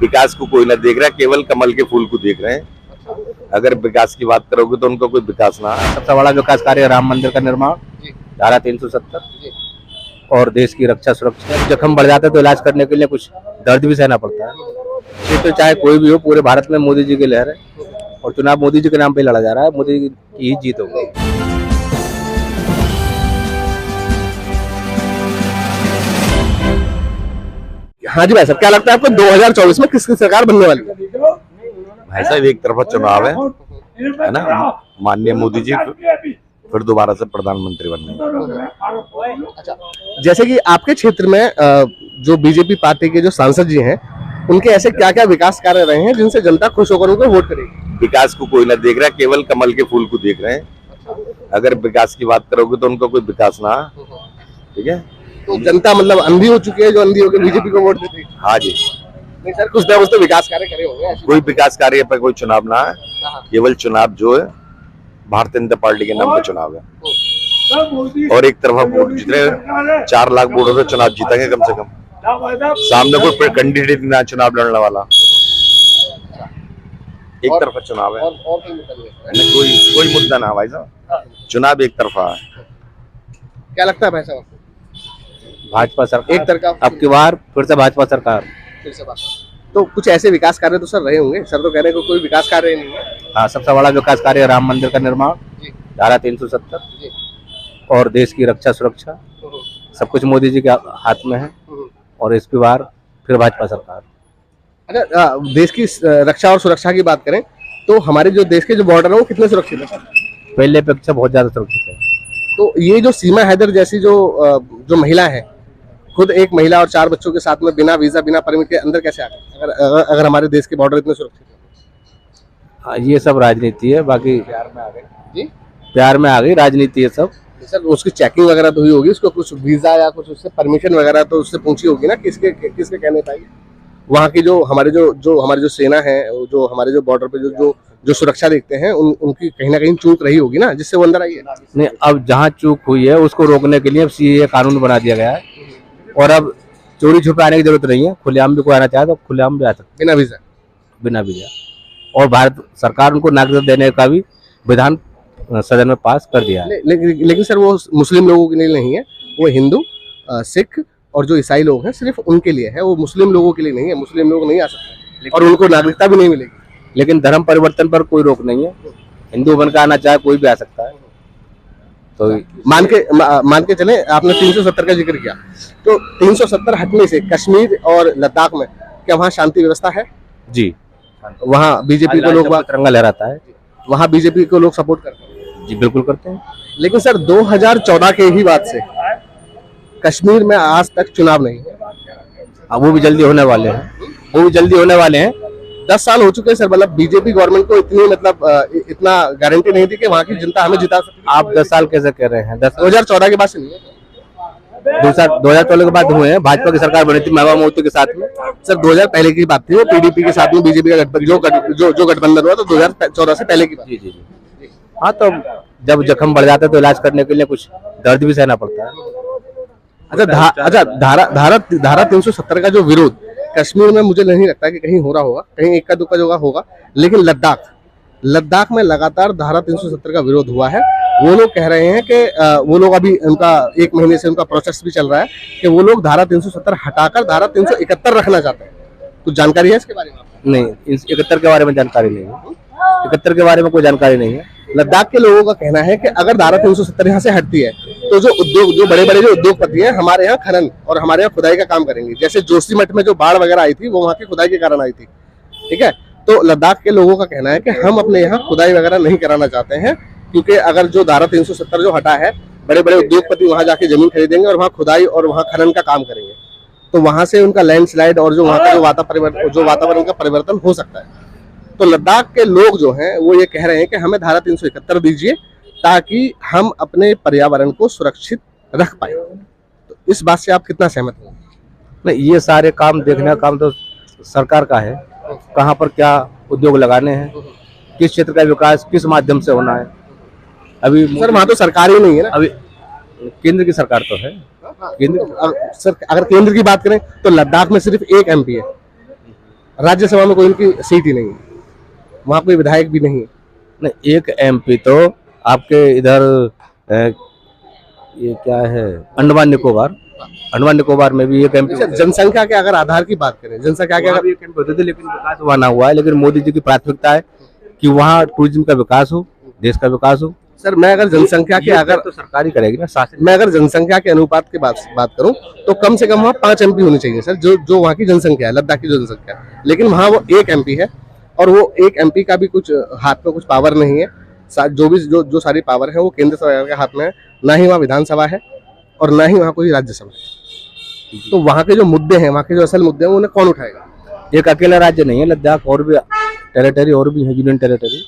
विकास को कोई ना देख रहा है, केवल कमल के फूल को देख रहे हैं। अगर विकास की बात करोगे तो उनका कोई विकास ना है। सबसे बड़ा विकास कार्य राम मंदिर का निर्माण, धारा 370 और देश की रक्षा सुरक्षा। जख्म बढ़ जाते तो इलाज करने के लिए कुछ दर्द भी सहना पड़ता है। ये तो चाहे कोई भी हो, पूरे भारत में मोदी जी की लहर है और चुनाव मोदी जी के नाम पे लड़ा जा रहा है। मोदी जी की ही जीत होगी। हाँ जी भाई साहब, क्या लगता है आपको 2024 में किसकी सरकार बनने वाली है? भाई साहब, एक तरफा चुनाव है ना, माननीय मोदी जी फिर दोबारा से प्रधानमंत्री बनने। अच्छा, जैसे कि आपके क्षेत्र में जो बीजेपी पार्टी के जो सांसद जी हैं, उनके ऐसे क्या क्या विकास कार्य रहे हैं जिनसे जनता खुश होकर उनको वोट करेगी? विकास को कोई ना देख रहा है, केवल कमल के फूल को देख रहे हैं। अगर विकास की बात करोगे तो उनका कोई विकास ना है। ठीक है, तो जनता मतलब अंधी हो चुकी है जो अंधी होकर बीजेपी को वोट देती है? हाँ जी। नहीं सर, कुछ ना कुछ तो विकास कार्य करे होंगे। कोई विकास कार्य पर कोई चुनाव ना है, केवल चुनाव जो है भारतीय जनता पार्टी के नाम पे चुनाव है। और एक तरफा वोट जीत रहे, 4 लाख वोटों से चुनाव जीतेंगे कम से कम। सामने कोई कैंडिडेट ना चुनाव लड़ने वाला, एक तरफा चुनाव है। कोई मुद्दा ना भाई साहब, चुनाव एक तरफा है। क्या लगता है भाई साहब? भाजपा सरकार एक तरफा अब की बार फिर से भाजपा सरकार। फिर से बात तो कुछ ऐसे विकास कार्य तो सर रहे होंगे। सर तो कह रहे हैं कि कोई विकास कार्य नहीं है। हाँ, सबसे बड़ा विकास कार्य राम मंदिर का निर्माण, धारा 370 और देश की रक्षा सुरक्षा। सब कुछ मोदी जी के हाथ में है और इसकी बार फिर भाजपा सरकार। अगर देश की रक्षा और सुरक्षा की बात करें तो हमारे जो देश के जो बॉर्डर है वो कितने सुरक्षित है? पहले अपेक्षा बहुत ज्यादा सुरक्षित है। तो ये जो सीमा हैदर जैसी जो महिला है, खुद एक महिला और 4 बच्चों के साथ में बिना वीजा बिना परमिट के अंदर कैसे आ गए? अगर हमारे देश के बॉर्डर इतने सुरक्षित है? हाँ, ये सब राजनीति है। बाकी प्यार में आ गए जी, प्यार में आ गई राजनीति है सब। सर उसकी चेकिंग वगैरह तो हुई होगी, उसको कुछ वीजा या कुछ उससे परमिशन वगैरह तो उससे पूछी होगी ना, किसके कहने पाएगी? वहाँ की जो हमारी जो सेना है, जो हमारे जो बॉर्डर पे जो सुरक्षा देखते हैं, उनकी कहीं ना कहीं चूक रही होगी ना, जिससे वो अंदर आई है। नहीं, अब जहाँ चूक हुई है उसको रोकने के लिए अब सीए कानून बना दिया गया है और अब चोरी छुपे आने की जरूरत नहीं है। खुलेआम भी कोई आना चाहे तो खुलेआम भी आ सकता बिना वीजा। बिना वीजा। और भारत सरकार उनको नागरिकता देने का भी विधान सदन में पास कर दिया है। लेकिन सर वो मुस्लिम लोगों के लिए नहीं है, वो हिंदू, सिख और जो ईसाई लोग हैं सिर्फ उनके लिए है। वो मुस्लिम लोगों के लिए नहीं है। मुस्लिम लोग नहीं आ सकते और उनको नागरिकता भी नहीं मिलेगी। लेकिन धर्म परिवर्तन पर कोई रोक नहीं है। हिंदू बनकर आना चाहे कोई भी आ सकता है। तो मान के चले, आपने 370 का जिक्र किया, तो 370 हटने से कश्मीर और लद्दाख में क्या वहाँ शांति व्यवस्था है? जी, वहाँ बीजेपी को लोग तिरंगा लहराता है। वहाँ बीजेपी को लोग सपोर्ट करते हैं? जी बिल्कुल करते हैं। लेकिन सर 2014 के ही बाद से कश्मीर में आज तक चुनाव नहीं है। अब वो भी जल्दी होने वाले हैं। 10 साल हो चुके हैं सर। मतलब बीजेपी गवर्नमेंट को इतना गारंटी नहीं थी कि वहाँ की जनता हमें जिता सकती। आप 10 साल कैसे कह रहे हैं? 2014 के बाद से नहीं है। 2014 के बाद हुए हैं। भाजपा की सरकार बनी थी महबूबा मुफ्ती के साथ में। सर 2000 पहले की बात थी, वो पीडीपी के साथ में बीजेपी का जो गठबंधन हुआ तो 2014 से पहले की बात। जी। हाँ, तो जब जख्म बढ़ जाते तो इलाज करने के लिए कुछ दर्द भी सहना पड़ता है। अच्छा, धारा 370 का जो विरोध कश्मीर में मुझे नहीं लगता कि कहीं हो रहा होगा, कहीं एक का दुक्का जगह होगा। लेकिन लद्दाख में लगातार धारा 370 का विरोध हुआ है। वो लोग कह रहे हैं कि वो लोग अभी उनका 1 महीने से उनका प्रोसेस भी चल रहा है कि वो लोग धारा 370 हटाकर धारा 371 रखना चाहते हैं। कुछ जानकारी है इसके बारे में? नहीं, 71 के बारे में जानकारी नहीं है। 71 के बारे में कोई जानकारी नहीं है। लद्दाख के लोगों का कहना है कि अगर धारा 370 यहाँ से हटती है तो जो बड़े बड़े जो उद्योगपति हैं हमारे यहाँ खनन और हमारे यहाँ खुदाई का काम करेंगे। जैसे जोशीमठ में जो बाढ़ वगैरह आई थी वो वहाँ की खुदाई के कारण आई थी। ठीक है, तो लद्दाख के लोगों का कहना है कि हम अपने यहाँ खुदाई वगैरह नहीं कराना चाहते हैं, क्योंकि अगर जो धारा 370 जो हटा है, बड़े बड़े उद्योगपति वहाँ जाके जमीन खरीदेंगे और वहाँ खुदाई और वहाँ खनन का काम करेंगे, तो वहाँ से उनका लैंडस्लाइड और जो वहाँ का जो वातावरण का परिवर्तन हो सकता है। तो लद्दाख के लोग जो हैं वो ये कह रहे हैं कि हमें धारा 371 दीजिए ताकि हम अपने पर्यावरण को सुरक्षित रख पाए। तो इस बात से आप कितना सहमत हैं? नहीं, ये सारे काम देखने का काम तो सरकार का है। कहाँ पर क्या उद्योग लगाने हैं, किस क्षेत्र का विकास किस माध्यम से होना है। अभी सर वहाँ तो सरकार ही नहीं है ना। अभी केंद्र की सरकार तो है। केंद्र, सर अगर केंद्र की बात करें तो लद्दाख में सिर्फ एक एमपी है। राज्यसभा में कोई उनकी सीट ही नहीं है, वहाँ कोई विधायक भी नहीं है। नहीं, एक एमपी तो आपके इधर ये क्या है, अंडमान निकोबार में भी एक एमपी जनसंख्या के अगर आधार की बात करें, जनसंख्या के अगर एक एमपी होते थे, लेकिन विकास वहाँ ना हुआ है। लेकिन मोदी जी की प्राथमिकता है कि वहाँ टूरिज्म का विकास हो, देश का विकास हो। सर मैं अगर जनसंख्या के अगर तो सरकार ही करेगी ना, शासन। मैं अगर जनसंख्या के अनुपात की बात करूं तो कम से कम वहाँ 5 एमपी होने चाहिए सर, जो वहाँ की जनसंख्या है, लद्दाख की जो जनसंख्या है। लेकिन वहाँ वो 1 एमपी है, और वो 1 एमपी का भी कुछ हाथ में कुछ पावर नहीं है। जो सारी पावर है वो केंद्र सरकार के हाथ में है। ना ही वहाँ विधानसभा है और ना ही वहाँ कोई राज्यसभा है। तो वहाँ के जो मुद्दे हैं, वहाँ के जो असल मुद्दे हैं, उन्हें कौन उठाएगा? एक अकेला राज्य नहीं है लद्दाख, और भी टेरिटरी और भी है, यूनियन टेरिटरी,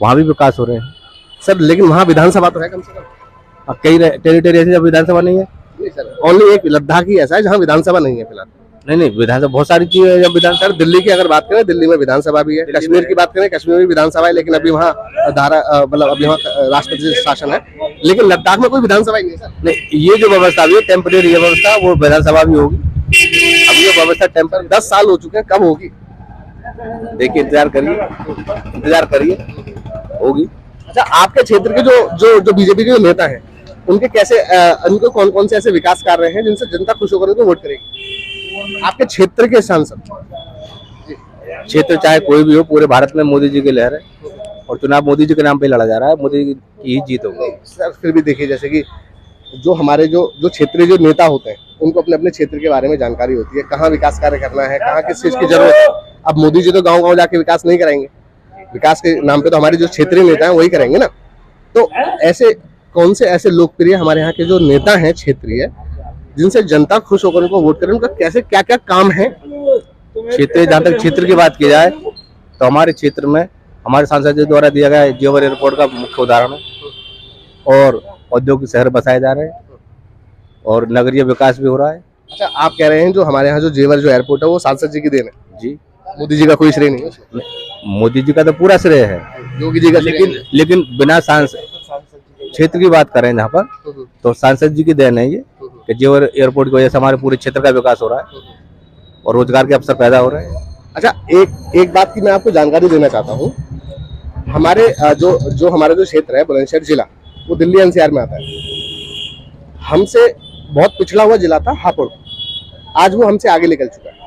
वहाँ भी विकास हो रहे हैं सर। लेकिन वहाँ विधानसभा तो है कम से कम। कई टेरिटरी ऐसी जब विधानसभा नहीं है। नहीं सर, ओनली एक लद्दाख ही ऐसा है जहाँ विधानसभा नहीं है फिलहाल। नहीं, विधानसभा बहुत सारी चीजें हैं जब विधानसभा। सर दिल्ली की अगर बात करें, दिल्ली में विधानसभा भी है। कश्मीर की बात करें, कश्मीर में विधानसभा है, लेकिन अभी वहाँ मतलब अभी वहाँ राष्ट्रपति शासन है। लेकिन लद्दाख में कोई विधानसभा ही नहीं है सर। नहीं, ये जो व्यवस्था अभी टेम्परेरी व्यवस्था, वो विधानसभा भी होगी। अब ये व्यवस्था टेम्परेरी 10 साल हो चुके हैं, कब होगी? देखिए, इंतजार करिए, होगी। अच्छा, आपके क्षेत्र के जो बीजेपी के जो नेता हैं, उनके कैसे उनको कौन कौन से ऐसे विकास कार्य हैं जिनसे जनता खुश होकर उनको वोट करेगी? आपके क्षेत्र के सांसद, क्षेत्र चाहे कोई भी हो, पूरे भारत में मोदी जी की लहर है, और चुनाव मोदी जी के नाम पे लड़ा जा रहा है। मोदी जी की ही जीत होगी। सर फिर भी देखिए, जैसे कि जो हमारे जो क्षेत्रीय जो नेता होते हैं, उनको अपने अपने क्षेत्र के बारे में जानकारी होती है, कहाँ विकास कार्य करना है, कहाँ किस चीज की जरूरत है। अब मोदी जी तो गाँव जाके विकास नहीं कराएंगे, विकास के नाम पे तो हमारे जो क्षेत्रीय नेता हैं वही करेंगे ना। तो ऐसे कौन से ऐसे लोकप्रिय हमारे यहाँ के जो नेता हैं क्षेत्रीय, जिनसे जनता खुश होकर उनको वोट करें, उनका कैसे क्या क्या काम है? क्षेत्र, जहाँ तक क्षेत्र की बात की जाए तो हमारे क्षेत्र में हमारे सांसद जी द्वारा दिया गया जेवर एयरपोर्ट का मुख्य उदाहरण है, और औद्योगिक शहर बसाए जा रहे हैं, और नगरीय विकास भी हो रहा है। अच्छा, आप कह रहे हैं जो हमारे यहाँ जो जेवर जो एयरपोर्ट है वो सांसद जी की देन है? जी, मोदी जी का कोई श्रेय नहीं है? मोदी जी का तो पूरा श्रेय है, योगी जी का। लेकिन बिना सांसद, क्षेत्र की बात करें जहाँ पर, तो सांसद जी की देन है ये कि जेवर एयरपोर्ट की वजह से हमारे पूरे क्षेत्र का विकास हो रहा है और रोजगार के अवसर पैदा हो रहे हैं। अच्छा, एक बात की मैं आपको जानकारी देना चाहता हूँ। हमारे जो हमारा जो क्षेत्र है बुलंदशहर जिला, वो दिल्ली एनसीआर में आता है। हमसे बहुत पिछड़ा हुआ जिला था हापुड़, आज वो हमसे आगे निकल चुका है।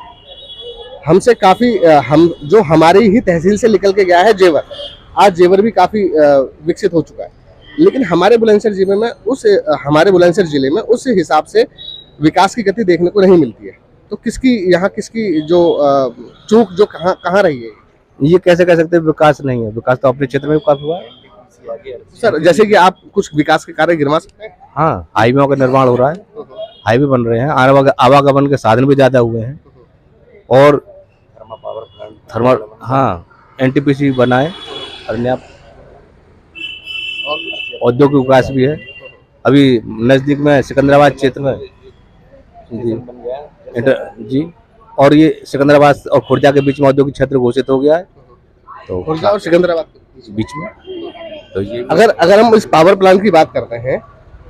हमसे काफी जो हमारी ही तहसील से निकल के गया है जेवर, आज जेवर भी काफी विकसित हो चुका है। लेकिन हमारे बुलंदशहर जिले में उस हिसाब से विकास की गति देखने को नहीं मिलती है। तो किसकी जो चूक जो कहाँ रही है? ये कैसे कह सकते हैं विकास नहीं है? विकास तो अपने क्षेत्र में भी काफी हुआ है सर। जैसे कि आप कुछ विकास के कार्य गिनवा सकते हैं? हाँ, हाईवे का निर्माण हो रहा है, हाईवे बन रहे हैं, आवागमन के साधन भी ज्यादा हुए हैं, और थर्मल, हाँ, एनटीपीसी बना है, अन्य औद्योगिक विकास भी है। अभी नजदीक में सिकंदराबाद क्षेत्र में जी, और ये सिकंदराबाद और खुर्जा के बीच में औद्योगिक क्षेत्र घोषित हो गया है, तो खुर्जा और सिकंदराबाद के बीच में। तो ये अगर हम इस पावर प्लांट की बात करते हैं,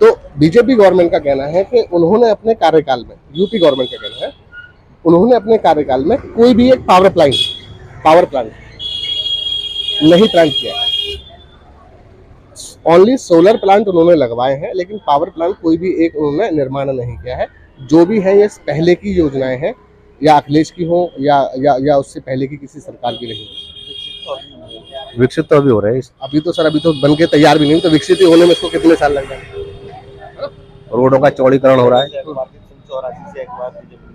तो बीजेपी गवर्नमेंट का कहना है कि उन्होंने अपने कार्यकाल में, यूपी गवर्नमेंट का कहना है, उन्होंने अपने कार्यकाल में कोई भी एक पावर प्लांट नहीं प्लांट किया है। ओनली सोलर प्लांट उन्होंने लगवाए हैं, लेकिन पावर प्लांट कोई भी एक उन्होंने निर्माण नहीं किया है। जो भी है ये पहले की योजनाएं हैं, या अखिलेश की हो या उससे पहले की किसी सरकार की रही। विकसित तो अभी हो रहे हैं। अभी तो बन के तैयार भी नहीं, तो विकसित होने में इसको कितने साल लग जाएंगे? रोडों का चौड़ीकरण हो रहा है।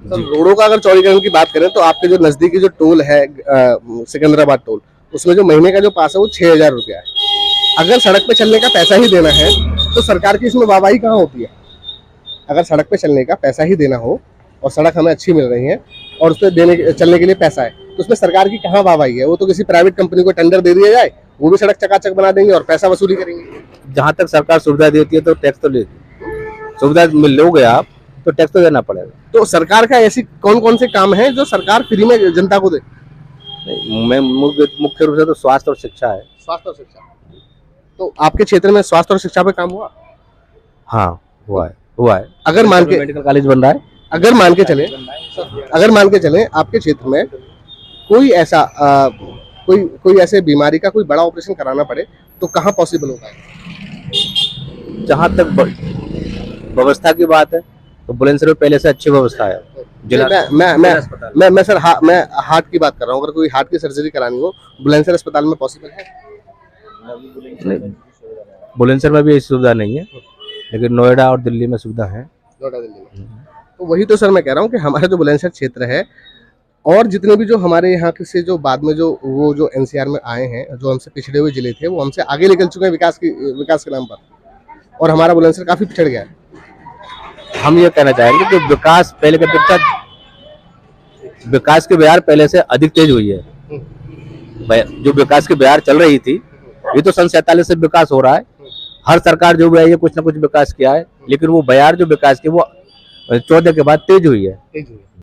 तो रोडों का अगर चौड़ीकरण की बात करें, तो आपके जो नजदीकी जो टोल है सिकंदराबाद टोल, उसमें जो महीने का जो पास है वो 6,000 रुपया है। अगर सड़क पे चलने का पैसा ही देना है तो सरकार की इसमें वाहवाही कहाँ होती है? अगर सड़क पे चलने का पैसा ही देना हो और सड़क हमें अच्छी मिल रही है और उस पर चलने के लिए पैसा है, तो उसमें सरकार की कहाँ वाहवाही है? वो तो किसी प्राइवेट कंपनी को टेंडर दे दिया जाए, वो भी सड़क चकाचक बना देंगे और पैसा वसूली करेंगे। जहाँ तक सरकार सुविधा देती है तो टैक्स तो लेती है, सुविधा लोगे आप तो टैक्स तो देना पड़ेगा। तो सरकार का ऐसी कौन कौन से काम है जो सरकार फ्री में जनता को दे? मैं मुख्य रूप से तो स्वास्थ्य और शिक्षा है। स्वास्थ्य और शिक्षा। तो आपके क्षेत्र में स्वास्थ्य और शिक्षा पे काम हुआ? हाँ, हुआ है। अगर मान के मेडिकल कॉलेज बन रहा है। अगर मान के चले आपके क्षेत्र में कोई ऐसा कोई ऐसे बीमारी का कोई बड़ा ऑपरेशन कराना पड़े तो कहाँ पॉसिबल होगा? जहाँ तक व्यवस्था की बात है तो बुलंदशहर में पहले से अच्छी व्यवस्था है। जिला अस्पताल। मैं सर मैं हार्ट की बात कर रहा हूँ। अगर कोई हार्ट की सर्जरी करानी हो बुलंदशहर अस्पताल में पॉसिबल है? नहीं, बुलंदशहर में भी ऐसी सुविधा नहीं है, लेकिन नोएडा और दिल्ली में सुविधा है। नोएडा दिल्ली में तो वही तो सर मैं कह रहा हूँ कि हमारा जो बुलंदशहर क्षेत्र है और जितने भी जो हमारे यहाँ के से जो बाद में जो वो जो एनसीआर में आए हैं, जो हमसे पिछड़े हुए जिले थे, वो हमसे आगे निकल चुके हैं विकास के नाम पर, और हमारा बुलंदशहर काफी पिछड़ गया है। हम ये कहना चाहेंगे कि विकास पहले के अपेक्षा विकास की बयार पहले से अधिक तेज हुई है। जो विकास की बयार चल रही थी, ये तो सन 47 से विकास हो रहा है। हर सरकार जो भी आई है कुछ ना कुछ विकास किया है, लेकिन वो बयार जो विकास की वो 14 के बाद तेज हुई है।